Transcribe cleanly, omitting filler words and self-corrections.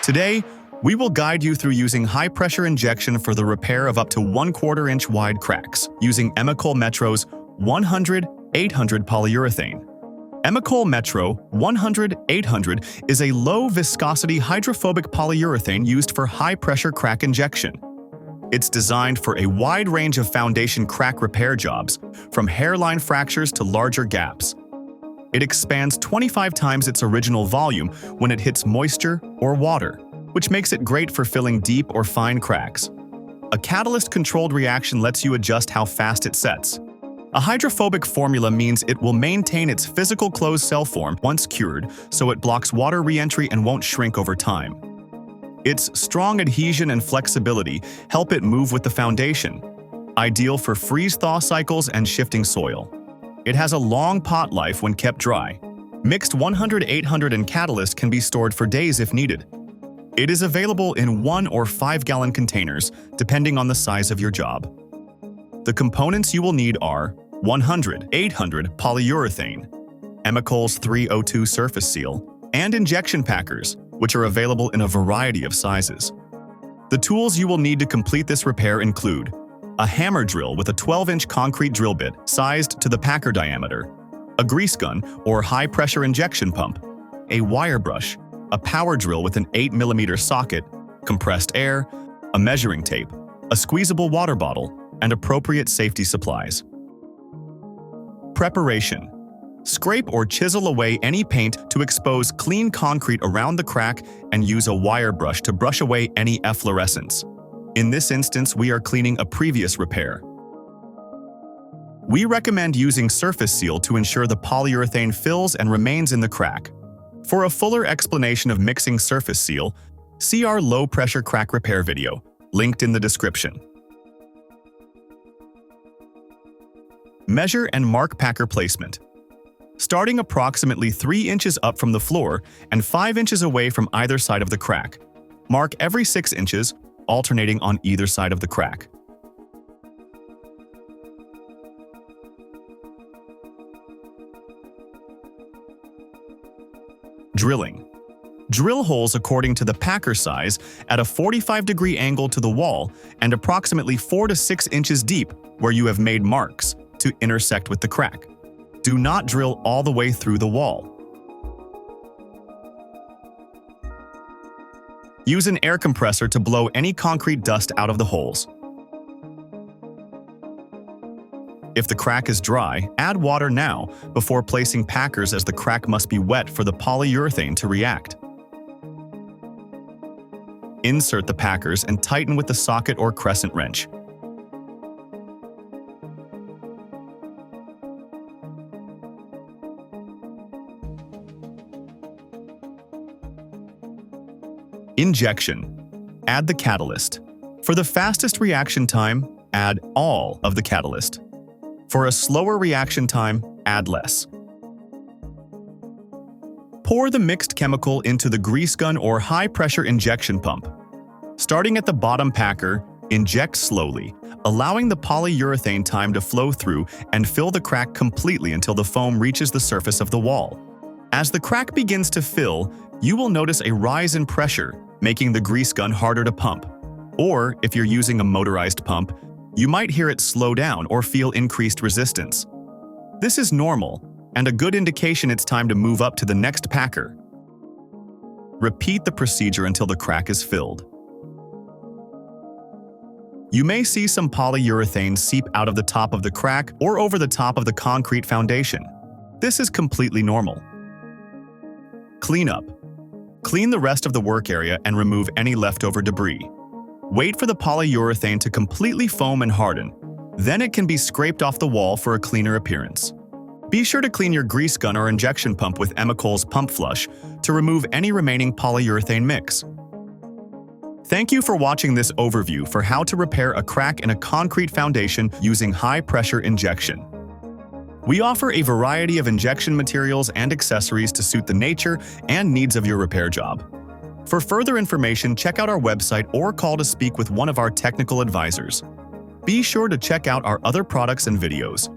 Today, we will guide you through using high-pressure injection for the repair of up to 1/4 inch wide cracks using Emecole Metro's 100-800 polyurethane. Emecole Metro 100-800 is a low-viscosity hydrophobic polyurethane used for high-pressure crack injection. It's designed for a wide range of foundation crack repair jobs, from hairline fractures to larger gaps. It expands 25 times its original volume when it hits moisture or water, which makes it great for filling deep or fine cracks. A catalyst-controlled reaction lets you adjust how fast it sets. A hydrophobic formula means it will maintain its physical closed cell form once cured, so it blocks water re-entry and won't shrink over time. Its strong adhesion and flexibility help it move with the foundation, ideal for freeze-thaw cycles and shifting soil. It has a long pot life when kept dry. Mixed 100-800 and Catalyst can be stored for days if needed. It is available in 1 or 5-gallon containers, depending on the size of your job. The components you will need are 100-800 polyurethane, Emecole's 302 surface seal, and injection packers, which are available in a variety of sizes. The tools you will need to complete this repair include a hammer drill with a 12-inch concrete drill bit sized to the packer diameter, a grease gun or high-pressure injection pump, a wire brush, a power drill with an 8mm socket, compressed air, a measuring tape, a squeezable water bottle, and appropriate safety supplies. Preparation. Scrape or chisel away any paint to expose clean concrete around the crack and use a wire brush to brush away any efflorescence. In this instance, we are cleaning a previous repair. We recommend using surface seal to ensure the polyurethane fills and remains in the crack. For a fuller explanation of mixing surface seal, see our low-pressure crack repair video, linked in the description. Measure and mark packer placement. Starting approximately 3 inches up from the floor and 5 inches away from either side of the crack. Mark every 6 inches, alternating on either side of the crack. Drilling. Drill holes according to the packer size at a 45-degree angle to the wall and approximately 4 to 6 inches deep where you have made marks to intersect with the crack. Do not drill all the way through the wall. Use an air compressor to blow any concrete dust out of the holes. If the crack is dry, add water now before placing packers, as the crack must be wet for the polyurethane to react. Insert the packers and tighten with the socket or crescent wrench. Injection. Add the catalyst. For the fastest reaction time, add all of the catalyst. For a slower reaction time, add less. Pour the mixed chemical into the grease gun or high-pressure injection pump. Starting at the bottom packer, inject slowly, allowing the polyurethane time to flow through and fill the crack completely until the foam reaches the surface of the wall. As the crack begins to fill, you will notice a rise in pressure, making the grease gun harder to pump. Or, if you're using a motorized pump, you might hear it slow down or feel increased resistance. This is normal and a good indication it's time to move up to the next packer. Repeat the procedure until the crack is filled. You may see some polyurethane seep out of the top of the crack or over the top of the concrete foundation. This is completely normal. Cleanup. Clean the rest of the work area and remove any leftover debris. Wait for the polyurethane to completely foam and harden. Then it can be scraped off the wall for a cleaner appearance. Be sure to clean your grease gun or injection pump with Emecole's Pump Flush to remove any remaining polyurethane mix. Thank you for watching this overview for how to repair a crack in a concrete foundation using high-pressure injection. We offer a variety of injection materials and accessories to suit the nature and needs of your repair job. For further information, check out our website or call to speak with one of our technical advisors. Be sure to check out our other products and videos.